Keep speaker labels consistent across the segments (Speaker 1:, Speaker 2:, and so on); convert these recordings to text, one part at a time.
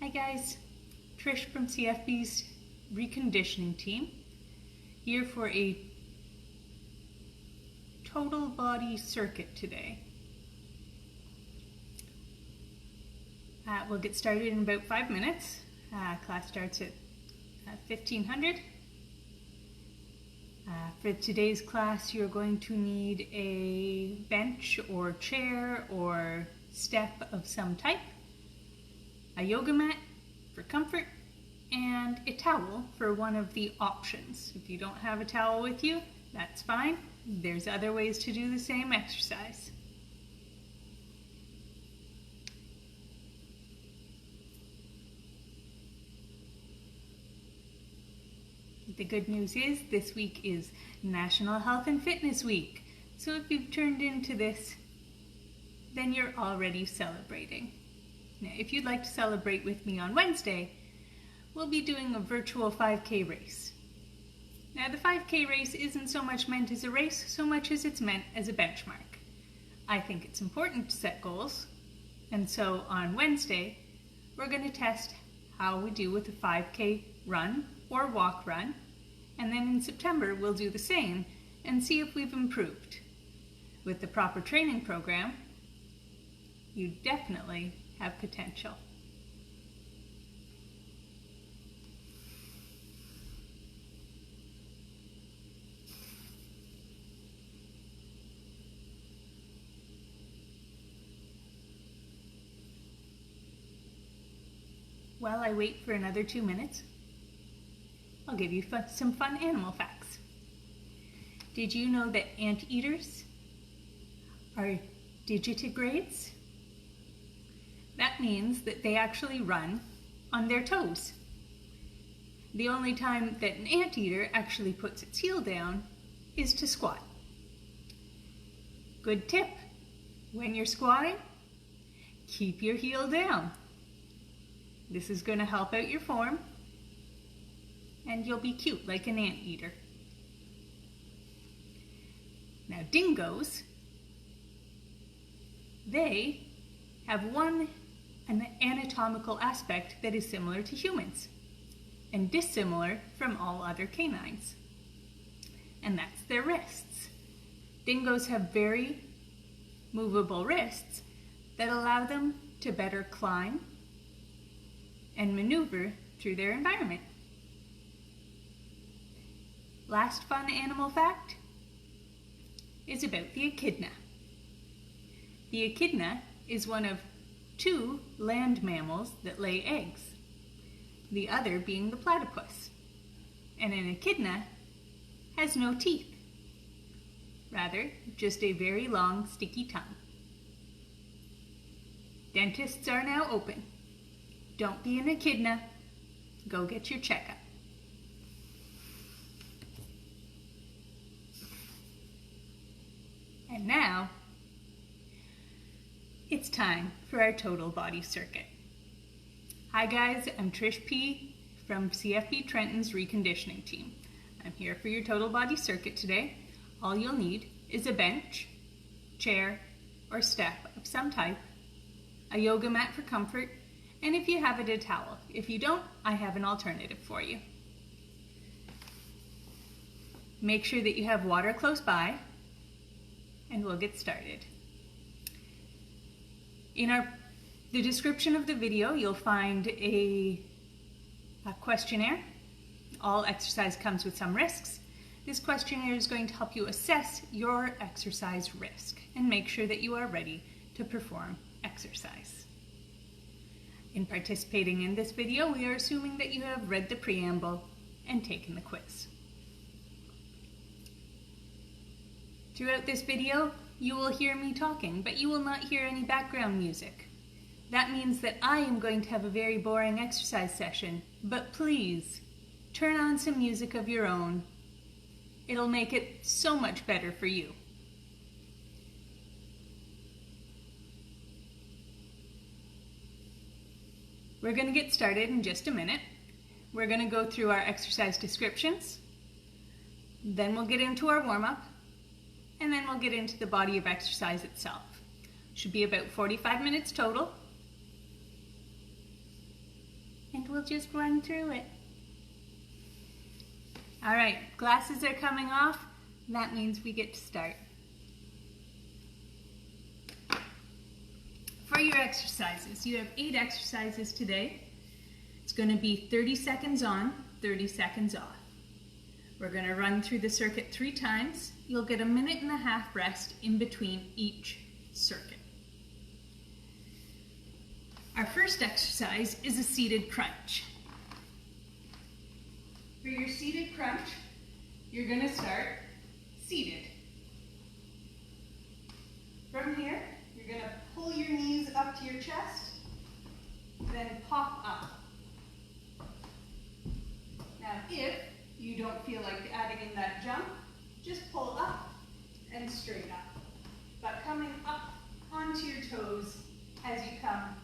Speaker 1: Hi guys, Trish from CFB's reconditioning team, here for a total body circuit today. We'll get started in about 5 minutes. Class starts at 1500. For today's class, you're going to need a bench or chair or step of some type, a yoga mat for comfort, and a towel for one of the options. If you don't have a towel with you, that's fine. There's other ways to do the same exercise. The good news is this week is National Health and Fitness Week. So if you've turned into this, then you're already celebrating. Now, if you'd like to celebrate with me on Wednesday, we'll be doing a virtual 5K race. Now, the 5K race isn't so much meant as a race, so much as it's meant as a benchmark. I think it's important to set goals, and so on Wednesday, we're going to test how we do with a 5K run or walk run, and then in September, we'll do the same and see if we've improved. With the proper training program, you definitely have potential. While I wait for another 2 minutes, I'll give you some fun animal facts. Did you know that anteaters are digitigrades? That means that they actually run on their toes. The only time that an anteater actually puts its heel down is to squat. Good tip, when you're squatting, keep your heel down. This is going to help out your form, and you'll be cute like an anteater. Now dingoes, they have an anatomical aspect that is similar to humans and dissimilar from all other canines, and that's their wrists. Dingoes have very movable wrists that allow them to better climb and maneuver through their environment. Last fun animal fact is about the echidna. The echidna is one of 2 land mammals that lay eggs, the other being the platypus. And an echidna has no teeth, rather just a very long sticky tongue. Dentists are now open. Don't be an echidna. Go get your checkup. And now, it's time for our total body circuit. Hi guys, I'm Trish P. from CFB Trenton's reconditioning team. I'm here for your total body circuit today. All you'll need is a bench, chair, or step of some type, a yoga mat for comfort, and if you have it, a towel. If you don't, I have an alternative for you. Make sure that you have water close by, and we'll get started. In the description of the video, you'll find a questionnaire. All exercise comes with some risks. This questionnaire is going to help you assess your exercise risk and make sure that you are ready to perform exercise. In participating in this video, we are assuming that you have read the preamble and taken the quiz. Throughout this video, you will hear me talking, but you will not hear any background music. That means that I am going to have a very boring exercise session, but please, turn on some music of your own. It'll make it so much better for you. We're going to get started in just a minute. We're going to go through our exercise descriptions, then we'll get into our warm-up, and then we'll get into the body of exercise itself. Should be about 45 minutes total. and we'll just run through it. All right, glasses are coming off. That means we get to start. For your exercises, you have 8 exercises today. It's going to be 30 seconds on, 30 seconds off. We're going to run through the circuit 3 times. You'll get a 1.5 minute rest in between each circuit. Our first exercise is a seated crunch. For your seated crunch, you're going to start seated. From here, you're going to pull your knees up to your chest, then pop up. Now, if you don't feel like adding in that jump, just pull up and straight up. But coming up onto your toes as you come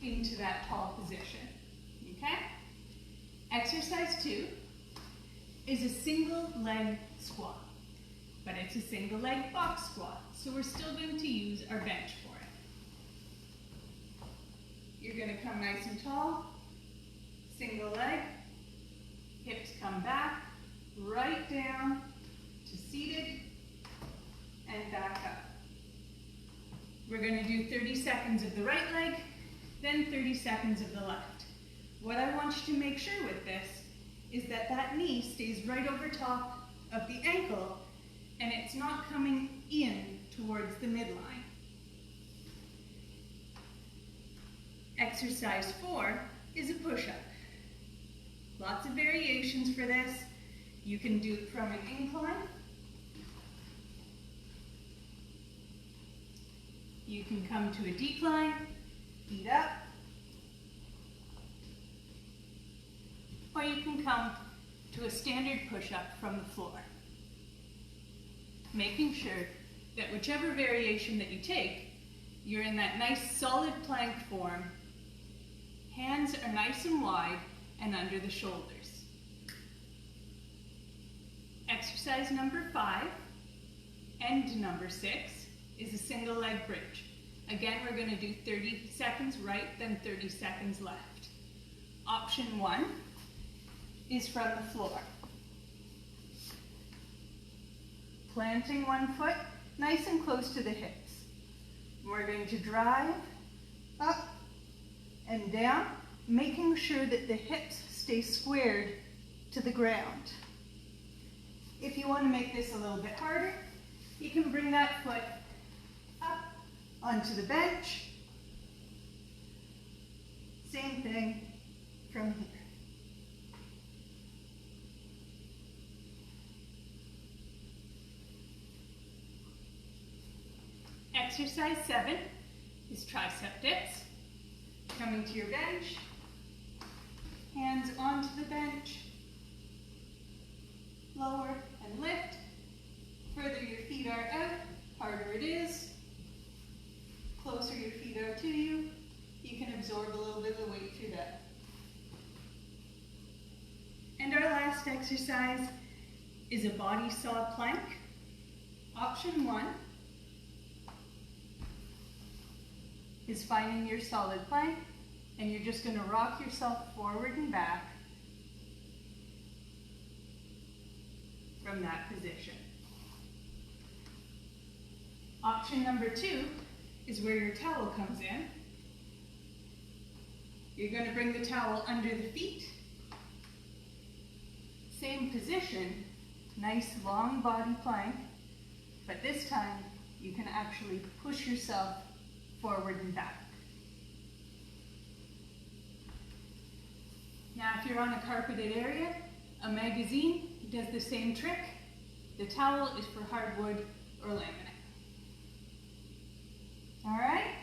Speaker 1: into that tall position, okay? Exercise 2 is a single leg squat, but it's a single leg box squat, so we're still going to use our bench for it. You're going to come nice and tall, single leg, hips come back, right down to seated, and back up. We're going to do 30 seconds of the right leg, then 30 seconds of the left. What I want you to make sure with this is that that knee stays right over top of the ankle and it's not coming in towards the midline. Exercise 4 is a push-up. Lots of variations for this. You can do it from an incline. You can come to a decline, feet up. Or you can come to a standard push-up from the floor. Making sure that whichever variation that you take, you're in that nice solid plank form. Hands are nice and wide and under the shoulders. Exercise number 5 and number 6 is a single leg bridge. Again, we're going to do 30 seconds right, then 30 seconds left. Option 1 is from the floor. Planting one foot nice and close to the hips. We're going to drive up and down, making sure that the hips stay squared to the ground. If you want to make this a little bit harder, you can bring that foot up onto the bench. Same thing from here. Exercise 7 is tricep dips. Coming to your bench, hands onto the bench, lower and lift. Further your feet are out, harder it is. Closer your feet are to you, you can absorb a little bit of the weight through that. And our last exercise is a body saw plank. Option 1 is finding your solid plank, and you're just going to rock yourself forward and back from that position. Option number 2 is where your towel comes in. You're going to bring the towel under the feet. Same position, nice long body plank, but this time you can actually push yourself forward and back. Now, if you're on a carpeted area, a magazine does the same trick. The towel is for hardwood or laminate. All right?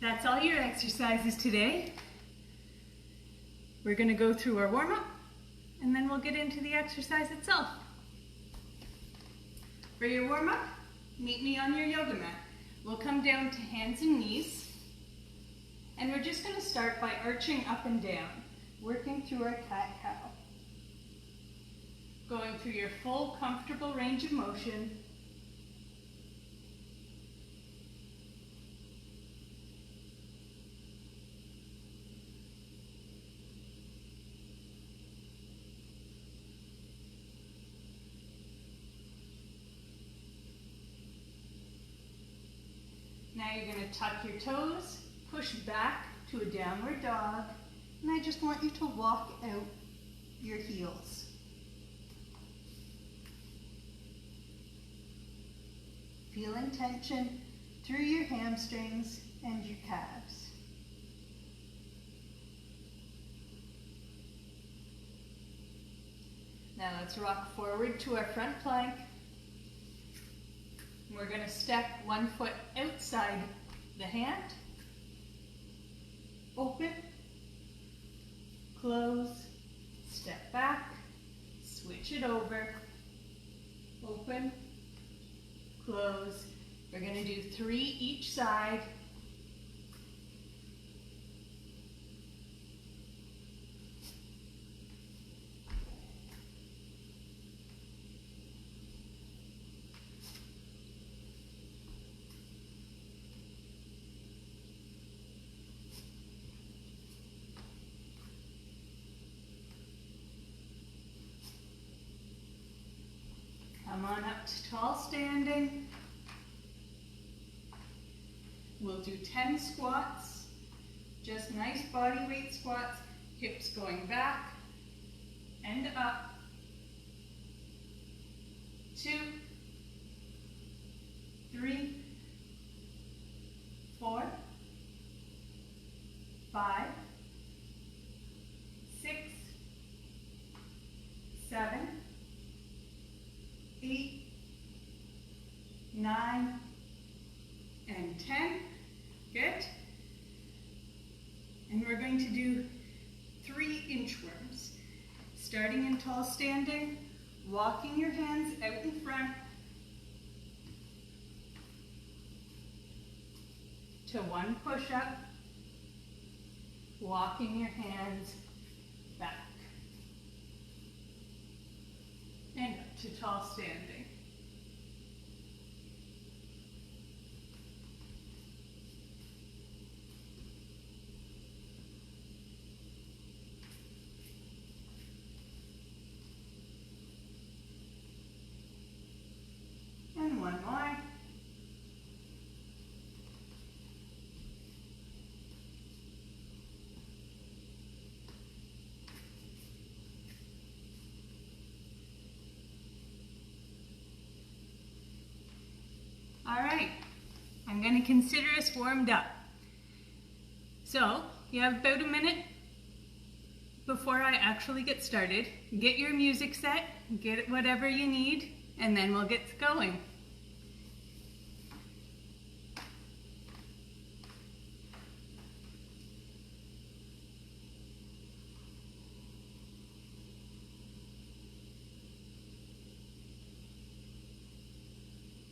Speaker 1: That's all your exercises today. We're going to go through our warm-up, and then we'll get into the exercise itself. For your warm-up, meet me on your yoga mat. We'll come down to hands and knees, and we're just going to start by arching up and down, working through our cat-cow. Going through your full comfortable range of motion. Now you're going to tuck your toes, push back to a downward dog, and I just want you to walk out your heels. Feeling tension through your hamstrings and your calves. Now let's rock forward to our front plank. We're going to step one foot outside the hand. Open, close, step back, switch it over, open, close. We're going to do 3 each side. Come on up to tall standing. We'll do 10 squats, just nice body weight squats, hips going back and up. 2, 3, 4, 5, 6, 7, 8, 9, and 10. Good. And we're going to do 3 inchworms. Starting in tall standing, walking your hands out in front to 1 push-up, walking your hands back and up to tall standing. And 1 more. All right, I'm going to consider us warmed up. So, you have about a minute before I actually get started. Get your music set, get whatever you need, and then we'll get going.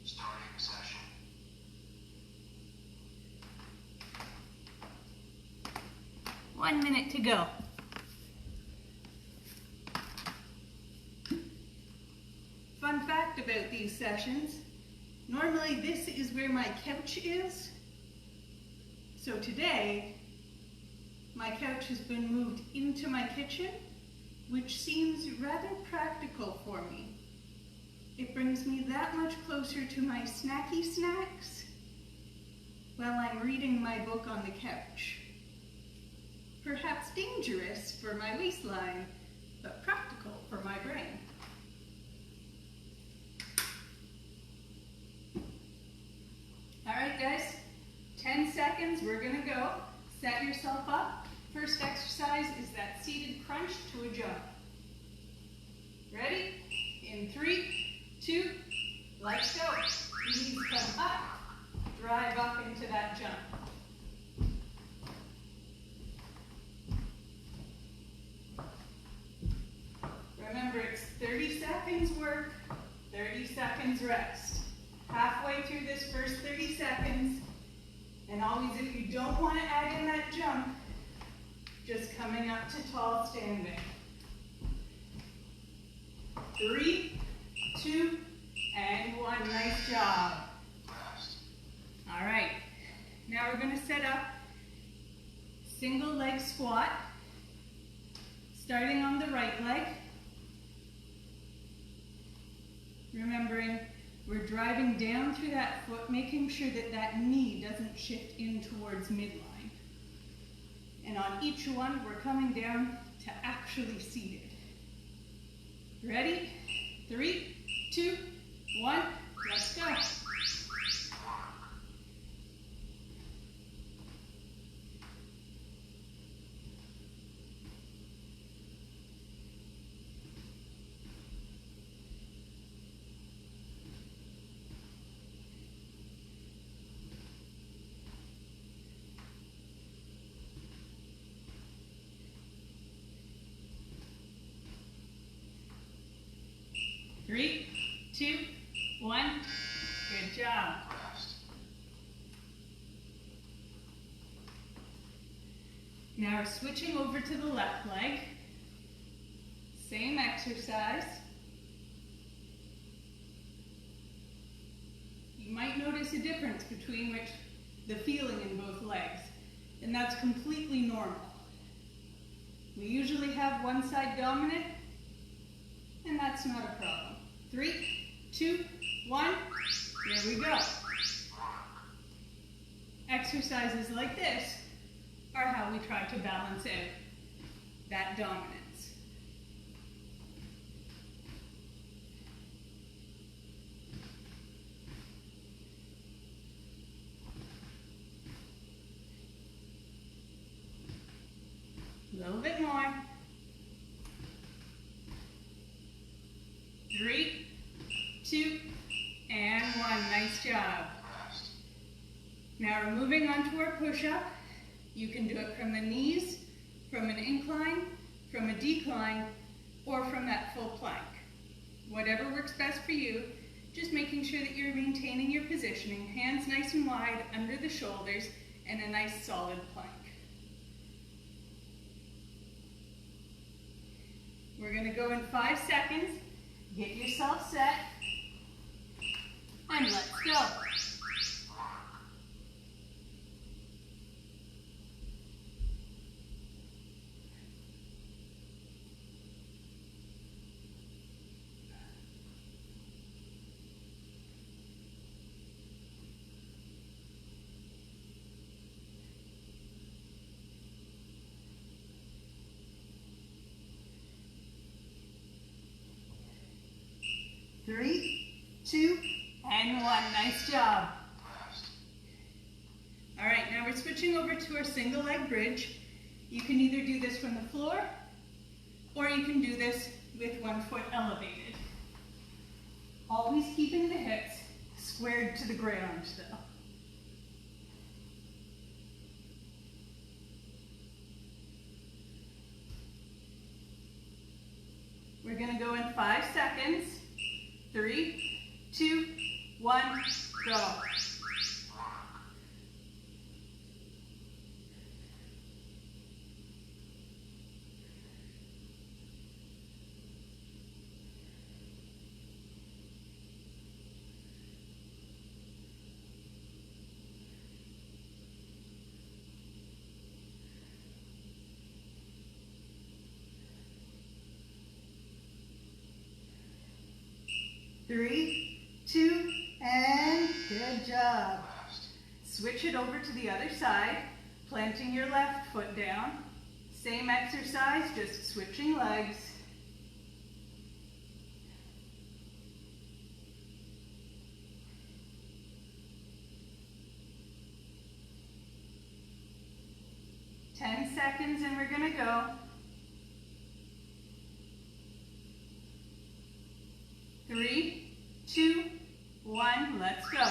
Speaker 2: Starting session.
Speaker 1: One minute to go. Fun fact about these sessions, normally this is where my couch is. So today, my couch has been moved into my kitchen, which seems rather practical for me. It brings me that much closer to my snacky snacks while I'm reading my book on the couch. Perhaps dangerous for my waistline, but practical for my brain. All right, guys, 10 seconds, we're gonna go. Set yourself up. First exercise is that seated crunch to a jump. Ready? In 3, 2, let's go. Knees come up, drive up into that jump. Remember, it's 30 seconds work, 30 seconds rest. Halfway through this first 30 seconds, and always if you don't want to add in that jump, just coming up to tall standing. 3, 2, and 1. Nice job. All right. Now we're going to set up single leg squat, starting on the right leg. Remembering, We're driving down through that foot, making sure that that knee doesn't shift in towards midline. And on each one, we're coming down to actually seated. Ready? 3, 2, 1, let's go. Three, 2, 1, good job. Now we're switching over to the left leg. Same exercise. You might notice a difference between the feeling in both legs, and that's completely normal. We usually have one side dominant, and that's not a problem. 3, 2, 1, there we go. Exercises like this are how we try to balance out that dominance. A little bit more. 3, 2, and 1. Nice job. Now we're moving on to our push-up. You can do it from the knees, from an incline, from a decline, or from that full plank. Whatever works best for you, just making sure that you're maintaining your positioning, hands nice and wide under the shoulders, and a nice solid plank. We're going to go in 5 seconds. Get yourself set, and let's go. Three, 2, and 1. Nice job. All right, now we're switching over to our single leg bridge. You can either do this from the floor, or you can do this with one foot elevated. Always keeping the hips squared to the ground though. We're going to go in 5 seconds. 3, 2, 1, go. Three, 2, and good job. Switch it over to the other side, planting your left foot down. Same exercise, just switching legs. Ten seconds and we're gonna go. 3, 2, 1, let's go.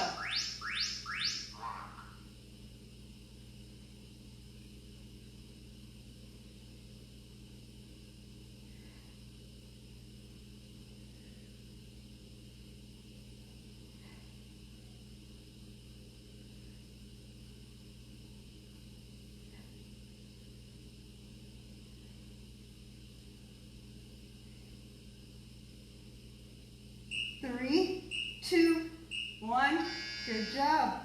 Speaker 1: Three, 2, 1, good job.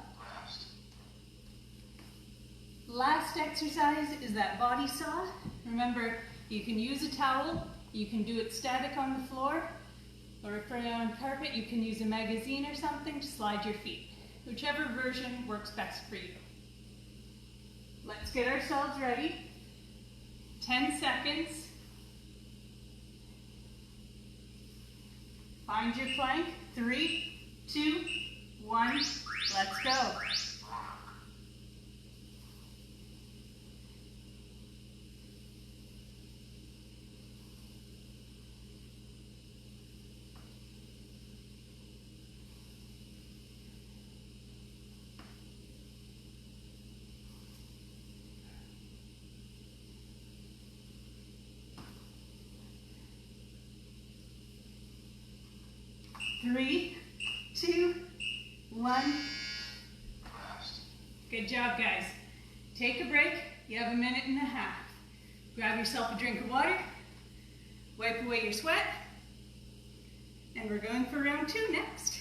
Speaker 1: Last exercise is that body saw. Remember, you can use a towel, you can do it static on the floor, Or if you're on carpet, you can use a magazine or something to slide your feet. Whichever version works best for you. Let's get ourselves ready. 10 seconds. Find your plank. 3, 2, 1. Let's go. 3, 2, 1. Good job, guys. Take a break. You have a minute and a half. Grab yourself a drink of water. Wipe away your sweat. And we're going for round 2 next.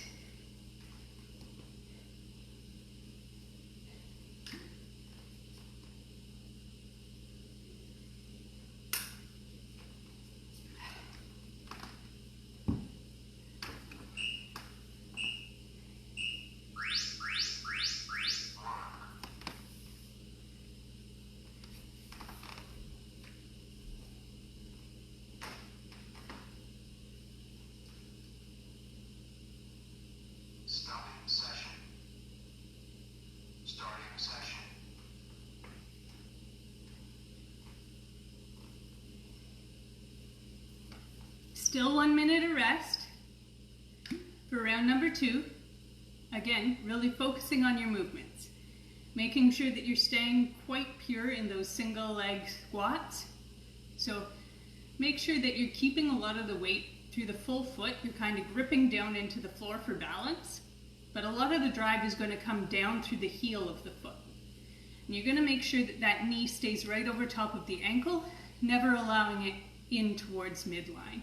Speaker 2: Starting session.
Speaker 1: Still 1 minute of rest for round number 2. Again, really focusing on your movements. Making sure that you're staying quite pure in those single leg squats. So make sure that you're keeping a lot of the weight through the full foot. You're kind of gripping down into the floor for balance. But a lot of the drive is going to come down through the heel of the foot. And you're going to make sure that that knee stays right over top of the ankle, never allowing it in towards midline.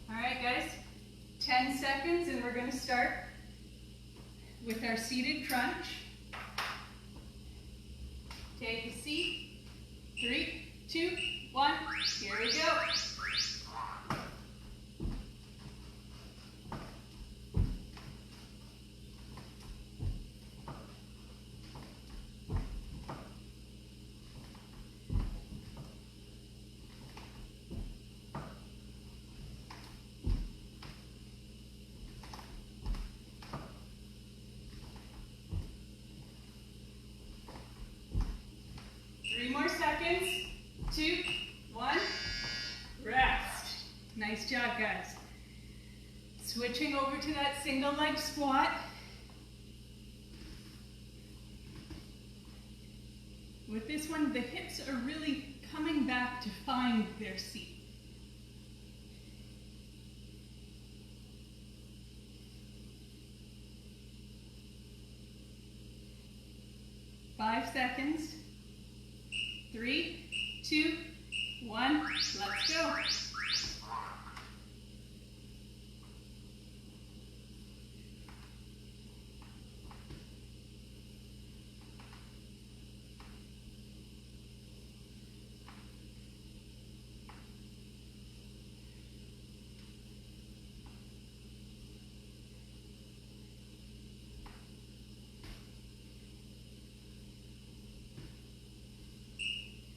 Speaker 1: All right, guys, 10 seconds, and we're going to start with our seated crunch. Take a seat. 3, 2, 1. Here we go. More seconds. 2, 1. Rest. Nice job, guys. Switching over to that single leg squat. With this one, the hips are really coming back to find their seat. Five seconds. 3, 2, 1, let's go.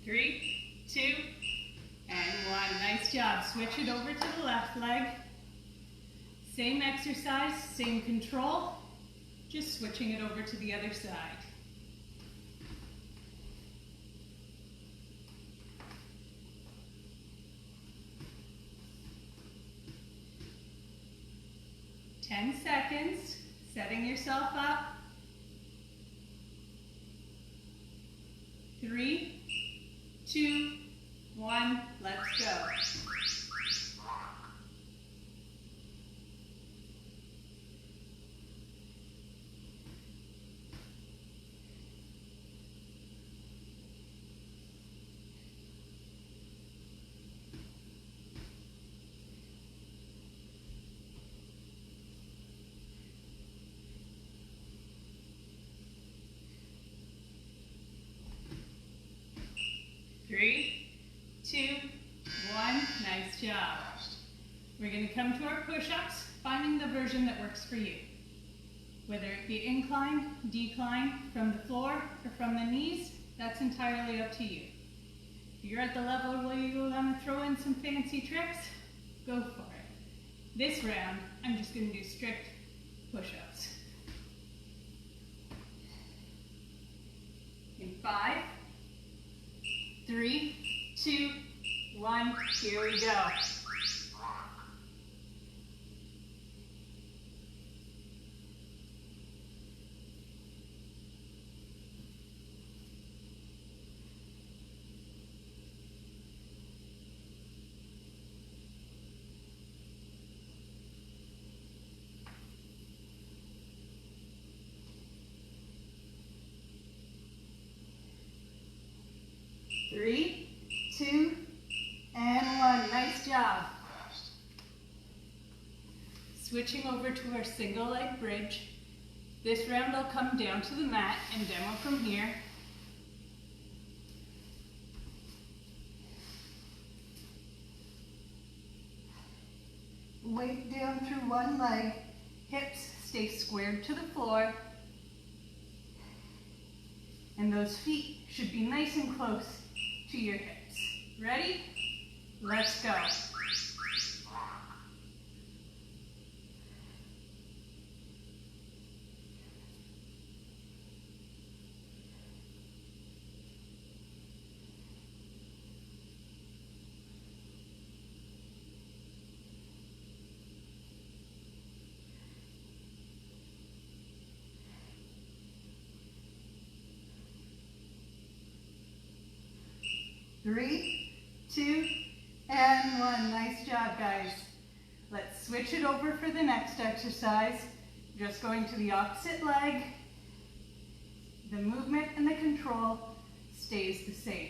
Speaker 1: Three, 2, and 1. Nice job. Switch it over to the left leg. Same exercise, same control, just switching it over to the other side. Ten seconds, setting yourself up. 3, 2, 1, let's go. 3, 2, 1. Nice job. We're going to come to our push-ups, finding the version that works for you. Whether it be incline, decline, from the floor, or from the knees, that's entirely up to you. If you're at the level where you want to throw in some fancy tricks, go for it. This round, I'm just going to do strict push-ups. In 5, 3, 2, 1, here we go. Three, 2, and 1. Nice job. Switching over to our single leg bridge. This round I'll come down to the mat and demo from here. Weight down through one leg. Hips stay squared to the floor. And those feet should be nice and close to your hips. Ready? Let's go. Three, 2, and 1. Nice job, guys. Let's switch it over for the next exercise. Just going to the opposite leg. The movement and the control stays the same.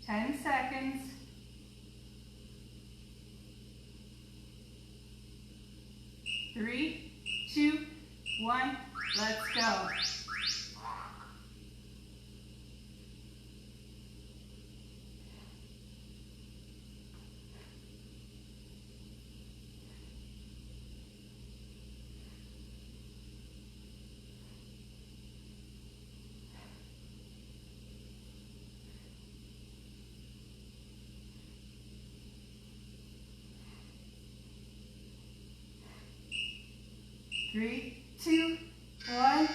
Speaker 1: Ten seconds. 3, 2, 1, let's go. Three, 2, 1.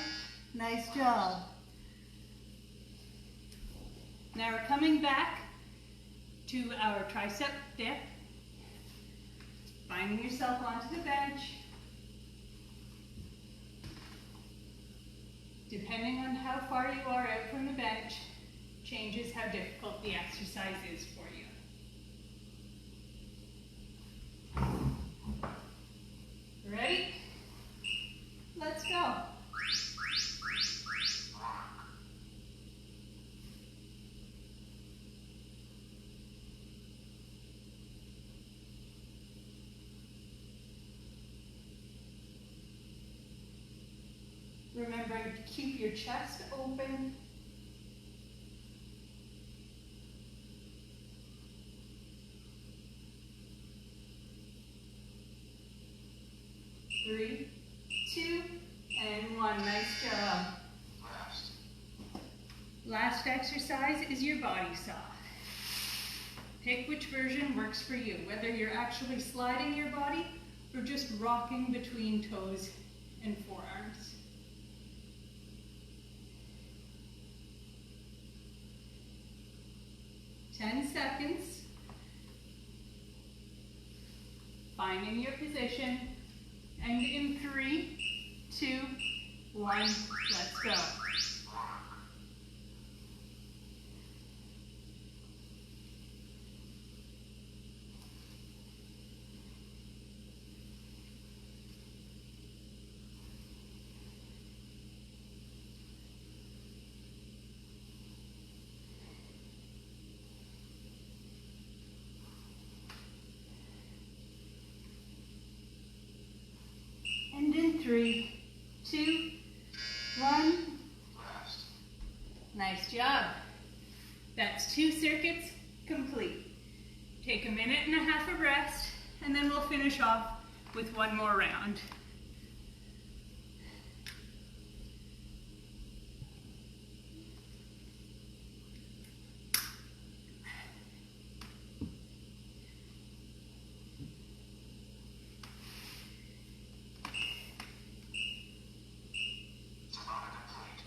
Speaker 1: Nice job. Now we're coming back to our tricep dip. Finding yourself onto the bench. Depending on how far you are out from the bench, changes how difficult the exercise is for you. Ready? Let's go. Remember to keep your chest open. Three, 2, and 1. Nice job. Last exercise is your body saw. Pick which version works for you, whether you're actually sliding your body or just rocking between toes and forearms. Ten seconds. Finding your position. And in 3, 2, 1, let's go. 3, 2, 1.
Speaker 2: Rest.
Speaker 1: Nice job. That's 2 circuits complete. Take a minute and a half of rest, and then we'll finish off with one more round.
Speaker 2: Sonata complete.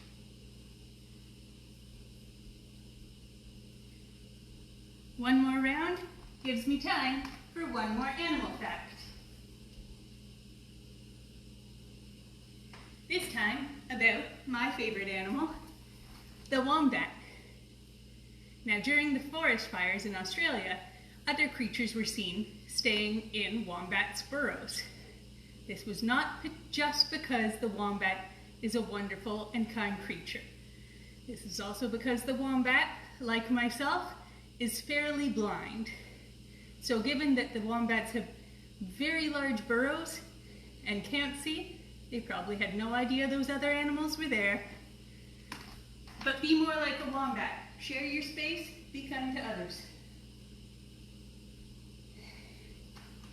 Speaker 1: One more round gives me time for one more animal fact. This time about my favorite animal, the wombat. Now, during the forest fires in Australia, other creatures were seen staying in wombats' burrows. This was not just because the wombat is a wonderful and kind creature. This is also because the wombat, like myself, is fairly blind. So given that the wombats have very large burrows and can't see, they probably had no idea those other animals were there. But be more like a wombat. Share your space, be kind to others.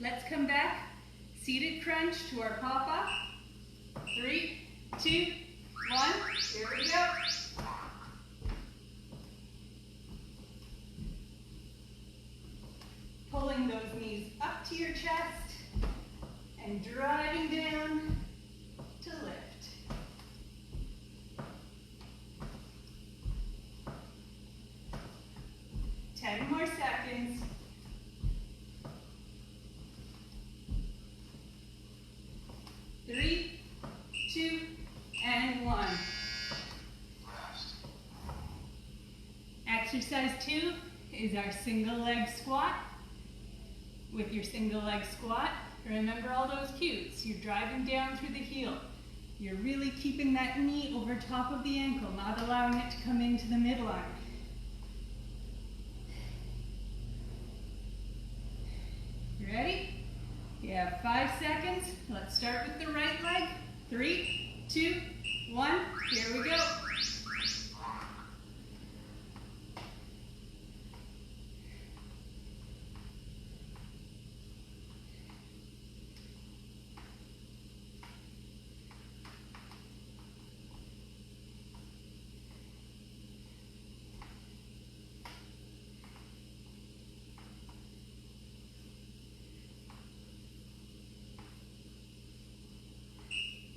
Speaker 1: Let's come back, seated crunch to our pawpaw. 3, 2, 1, here we go. Pulling those knees up to your chest and driving down to lift. Ten more seconds. Three, 2, and 1.
Speaker 2: Rest.
Speaker 1: Exercise 2 is our single leg squat. With your single leg squat, remember all those cues. You're driving down through the heel. You're really keeping that knee over top of the ankle, not allowing it to come into the midline. You ready? You have 5 seconds. Let's start with the right leg. 3, 2, 1. Here we go.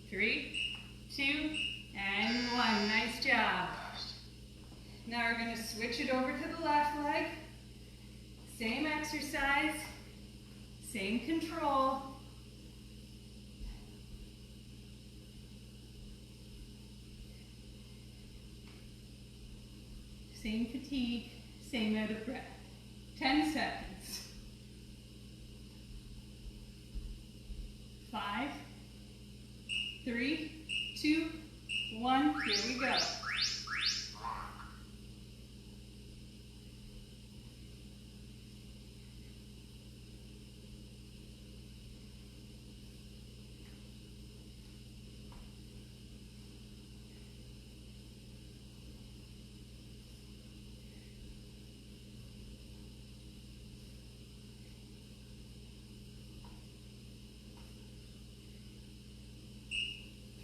Speaker 1: Three, 2, and 1. Nice job. Now we're going to switch it over to the left leg. Same exercise, same control. Same fatigue, same out of breath. 10 seconds. 5, 3, 2, 1. Here we go.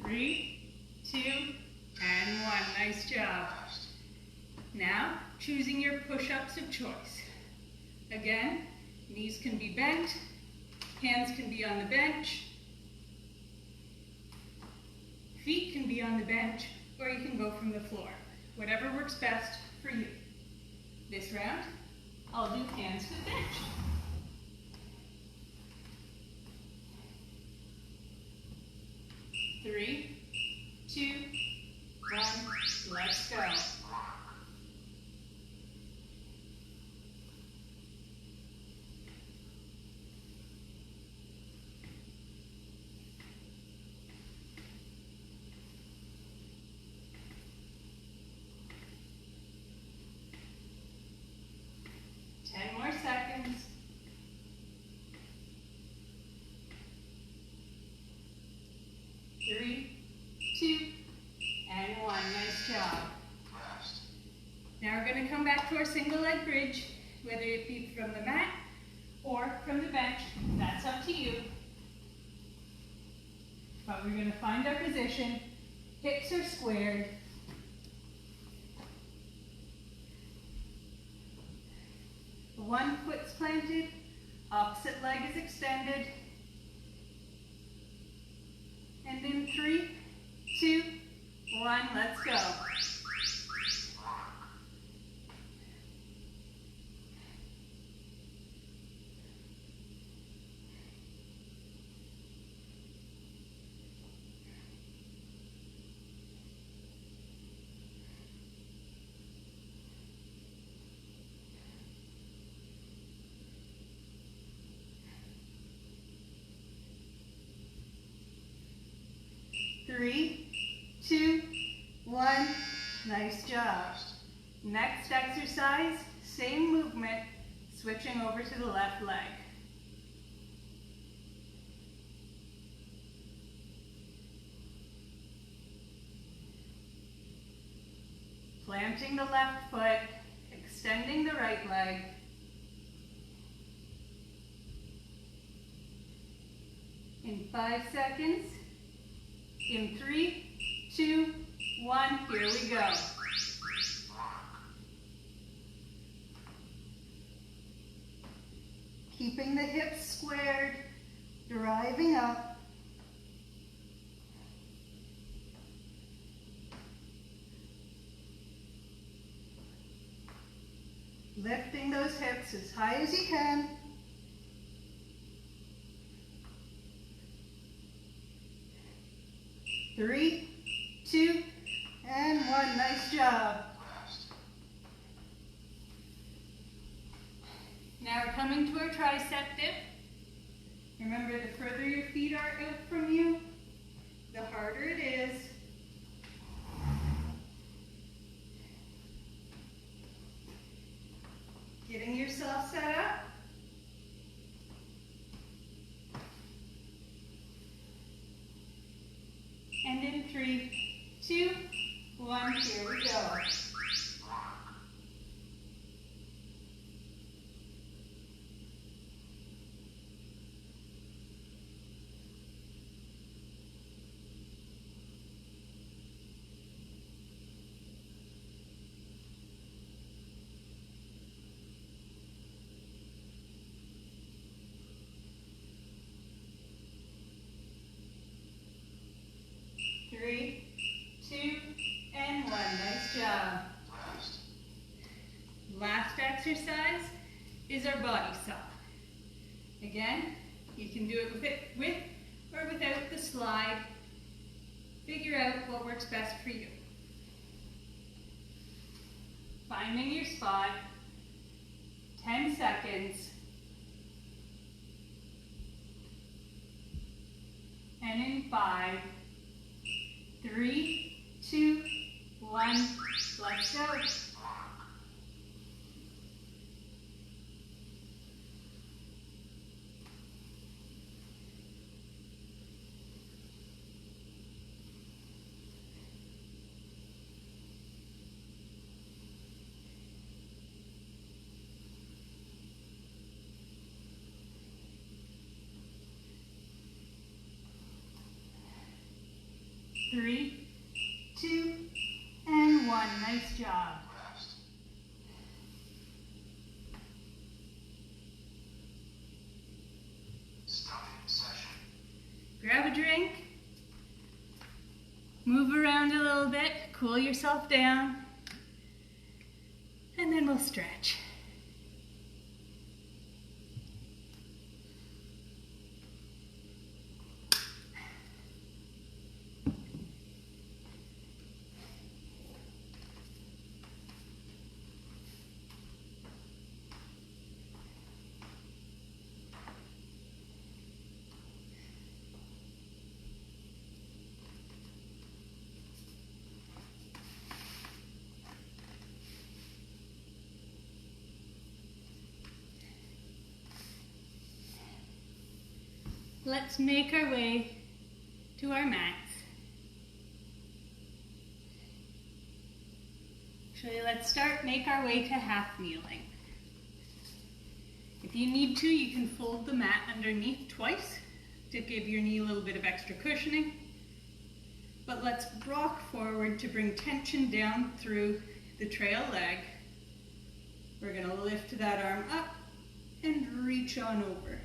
Speaker 1: Three, 2, and 1. Nice job. Now, choosing your push-ups of choice. Again, knees can be bent, hands can be on the bench, feet can be on the bench, or you can go from the floor. Whatever works best for you. This round, I'll do hands to the bench. Three, 2, 1, let's go. Ten more seconds. 3, 2, and 1. Nice job.
Speaker 2: Rest.
Speaker 1: Now we're going to come back to our single leg bridge, whether it be from the mat or from the bench. That's up to you. But we're going to find our position. Hips are squared. One foot's planted, opposite leg is extended. And in 3, 2, 1, let's go. Three, 2, 1, nice job. Next exercise, same movement, switching over to the left leg. Planting the left foot, extending the right leg. In 5 seconds. In 3, 2, 1, here we go. Keeping the hips squared, driving up. Lifting those hips as high as you can. Three, 2, and 1. Nice job. Now we're coming to our tricep dip. Remember, the further your feet are out from you, the harder it is. Getting yourself set up. And in 3, 2, 1, here we go. Three, 2, and 1. Nice job. Last exercise is our body saw. Again, you can do it with or without the slide. Figure out what works best for you. Finding your spot, 10 seconds. And in 5, 3, 2, 1, let's go. Three, 2, and 1. Nice job.
Speaker 2: Starting session.
Speaker 1: Grab a drink. Move around a little bit. Cool yourself down. And then we'll stretch. Let's make our way to our mats. Actually, let's make our way to half kneeling. If you need to, you can fold the mat underneath twice to give your knee a little bit of extra cushioning. But let's rock forward to bring tension down through the trail leg. We're going to lift that arm up and reach on over.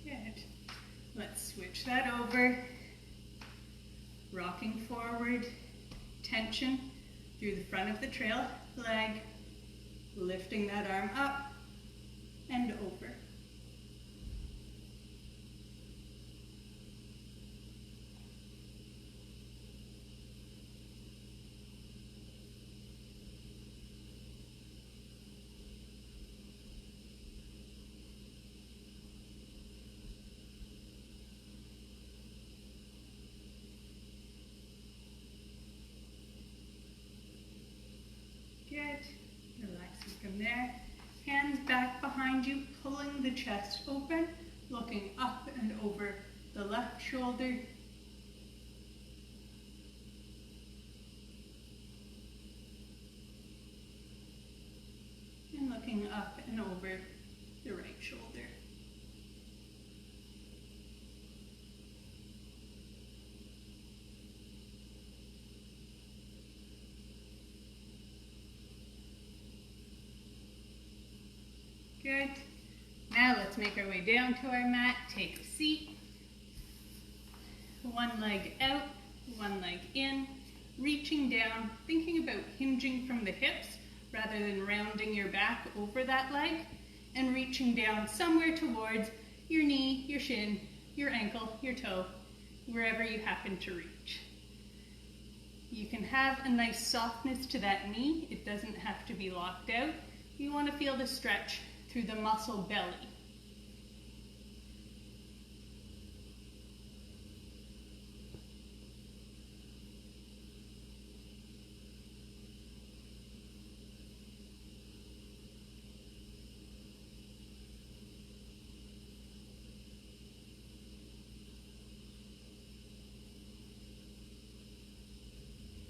Speaker 1: Good. Let's switch that over. Rocking forward, tension through the front of the trail leg, lifting that arm up and over. Good. Relaxing from there. Hands back behind you, pulling the chest open, looking up and over the left shoulder. And looking up and over the right shoulder. Good. Now let's make our way down to our mat. Take a seat. One leg out, one leg in. Reaching down, thinking about hinging from the hips rather than rounding your back over that leg. And reaching down somewhere towards your knee, your shin, your ankle, your toe, wherever you happen to reach. You can have a nice softness to that knee. It doesn't have to be locked out. You want to feel the stretch through the muscle belly.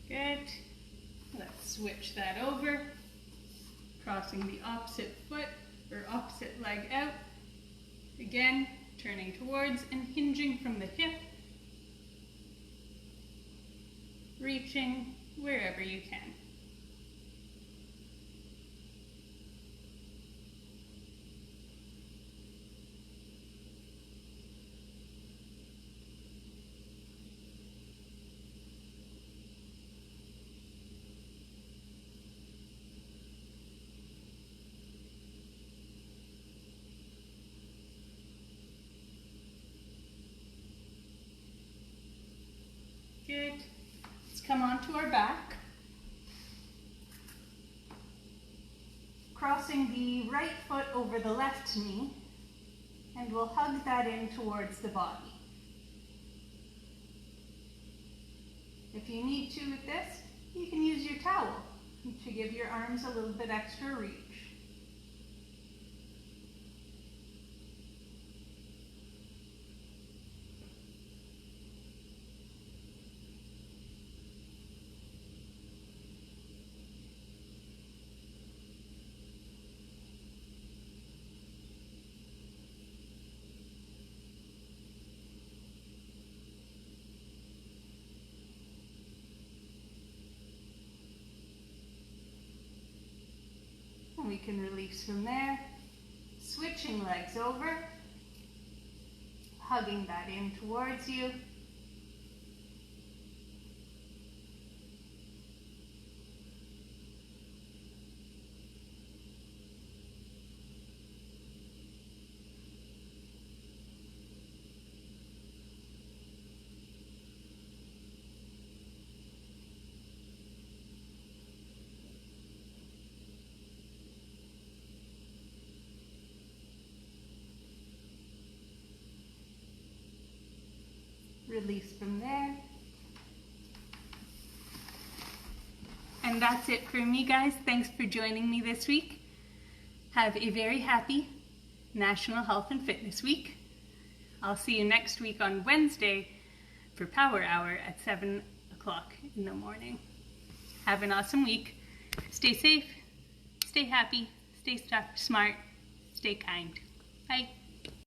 Speaker 1: Good. Let's switch that over. Crossing the opposite foot or opposite leg out. Again, turning towards and hinging from the hip. Reaching wherever you can. Good. Let's come onto our back. Crossing the right foot over the left knee, and we'll hug that in towards the body. If you need to with this, you can use your towel to give your arms a little bit extra reach. And we can release from there, switching legs over, hugging that in towards you. Release from there. And that's it for me, guys. Thanks for joining me this week. Have a very happy National Health and Fitness Week. I'll see you next week on Wednesday for Power Hour at 7 o'clock in the morning. Have an awesome week. Stay safe, stay happy, stay smart, stay kind. Bye.